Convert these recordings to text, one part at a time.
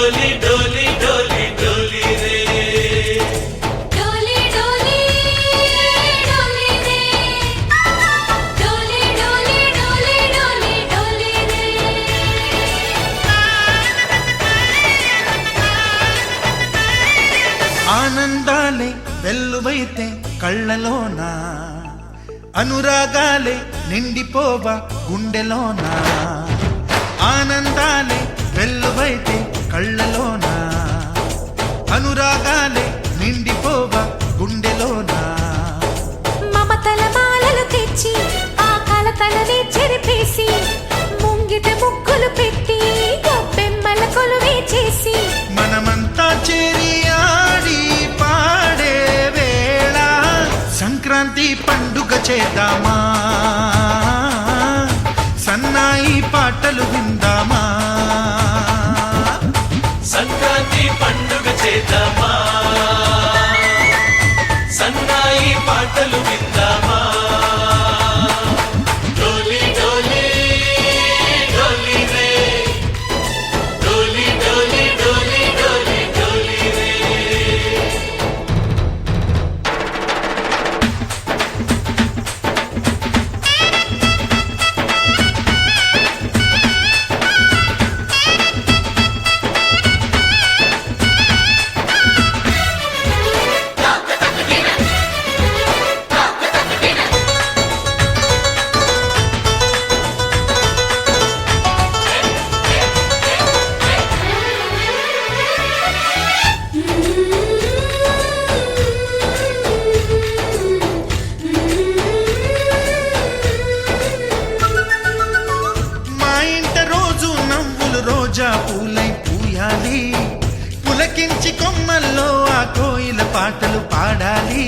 डोली डोली डोली डोली रे डोली डोली डोली रे डोली डोली डोली डोली डोली रे ఆనందాలే వెల్లువైతే కళ్ళలోనా అనురాగాలే నిండిపోవా గుండెలోనా ఆనందాలే వెల్లువైతే కళ్ళలోనా అనురాగాలే నిండిపోవా గుండెలోనా మమతల మాలలు తెచ్చి ఆ కలతలని చెరిపేసి ముంగిట ముగ్గులు పెట్టి గొప్పెమ్మల కొలువే చేసి మనమంతా చేరి ఆడి పాడే వేళ సంక్రాంతి పండుగ చేద్దామా సన్నాయి పాటలు విందామా సంక్రాంతి పండుగ చేద్దామా సన్నాయి పాటలు విందామా డోలి డోలి డోలి రే డోలి డోలి డోలి డోలి డోలి రే మా ఇంట రోజు నవ్వులు రోజా పూలై పూయాలి పులకించి కొమ్మల్లో ఆ కోయిల పాటలు పాడాలి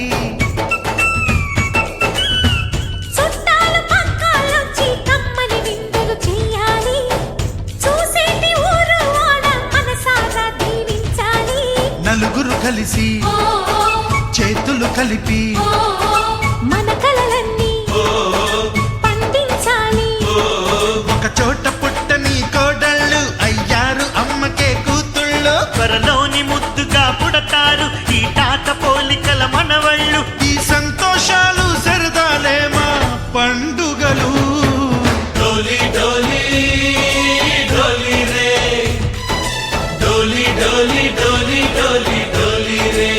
చుట్టాలు పక్కాలొచ్చి కమ్మని విందులు చెయ్యాలి చూసేటి ఊరు వాడ మనసారా దీవించాలి నలుగురు కలిసి చేతులు కలిపి మన కలలన్నీ పండించాలి ఒక చోట పుట్టని కోడళ్ళు అయ్యారు అమ్మకే కూతుళ్ళు త్వరలోని ముద్దుగా పుడతారు ఈ తాత పోలికల మనవళ్ళు ఈ సంతోషాలు సరదాలే మా పండుగలు डोली डोली डोली रे डोली डोली डोली डोली डोली रे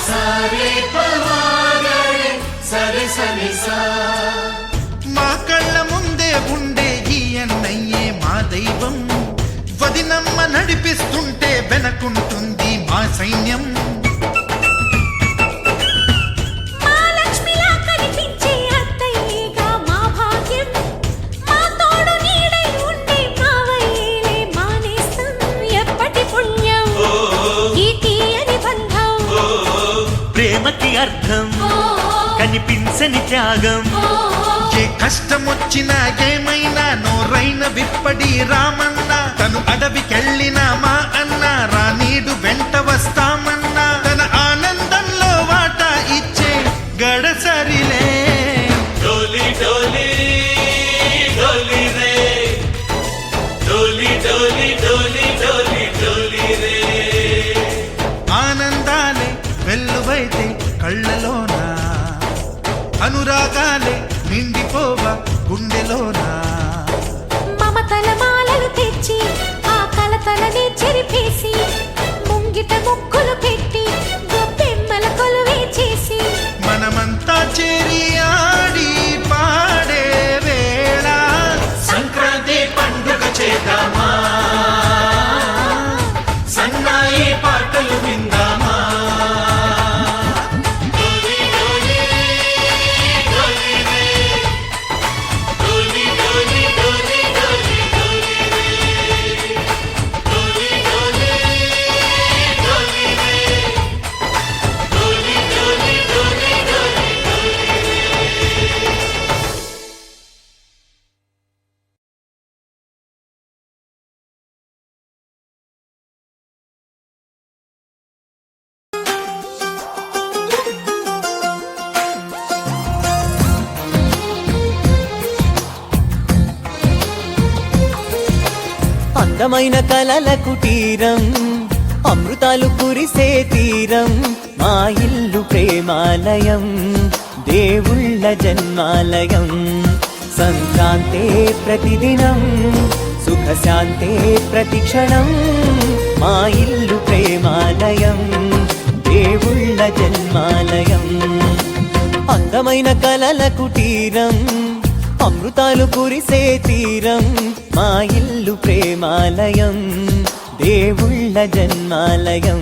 सारे पवारे सरे सरे सा మా కళ్ళ ముందే ఉండే ఈ అన్నయ్యే మా దైవం వదినమ్మ నడిపిస్తుంటే వెనకుంటుంది మా సైన్యం మా లక్ష్మిలా కనిపించే అత్తయ్యేగా మా భాగ్యం మా తోడు నీడై ఉండే మావయ్యేలే మా నేస్తం ఎప్పటి పుణ్యం ఈ తీయని బంధం ప్రేమకి అర్థం కనిపించని త్యాగం ఏ కష్టం వచ్చినా ఏమైనా నోరైన విప్పడి రామన్న తను అడవికెళ్ళిన మా అన్న రానీడు వెంట వస్తామన్నా తన ఆనందంలో వాటా ఇచ్చే గడసరిలే डोली डोली डोली रे डोली डोली डोली डोली डोली रे ఆనందాలే వెల్లువైతే కళ్ళలోనా అనురాగాలే నిండిపోవా గుండెలోనా మమతల మాలలు తెచ్చి ఆ కలతలని చెరిపేసి ముంగిట ముగ్గులు పెట్టి గొప్పెమ్మల కొలువే చేసి మనమంతా చేరి ఆడి పాడే వేళ సంక్రాంతి పండుగ చేద్దామా సన్నాయి పాటలు విందామా డోలి డోలి డోలి రే డోలి డోలి అందమైన కలల కుటీరం అమృతాలు కురిసే తీరం మా ఇల్లు ప్రేమాలయం దేవుళ్ళ జన్మాలయం సంక్రాంతే ప్రతిదినం సుఖశాంతే ప్రతిక్షణం మా ఇల్లు ప్రేమాలయం దేవుళ్ళ జన్మాలయం అందమైన కలల కుటీరం అమృతాలు కురిసే తీరం మా ఇల్లు ప్రేమాలయం దేవుళ్ళ జన్మాలయం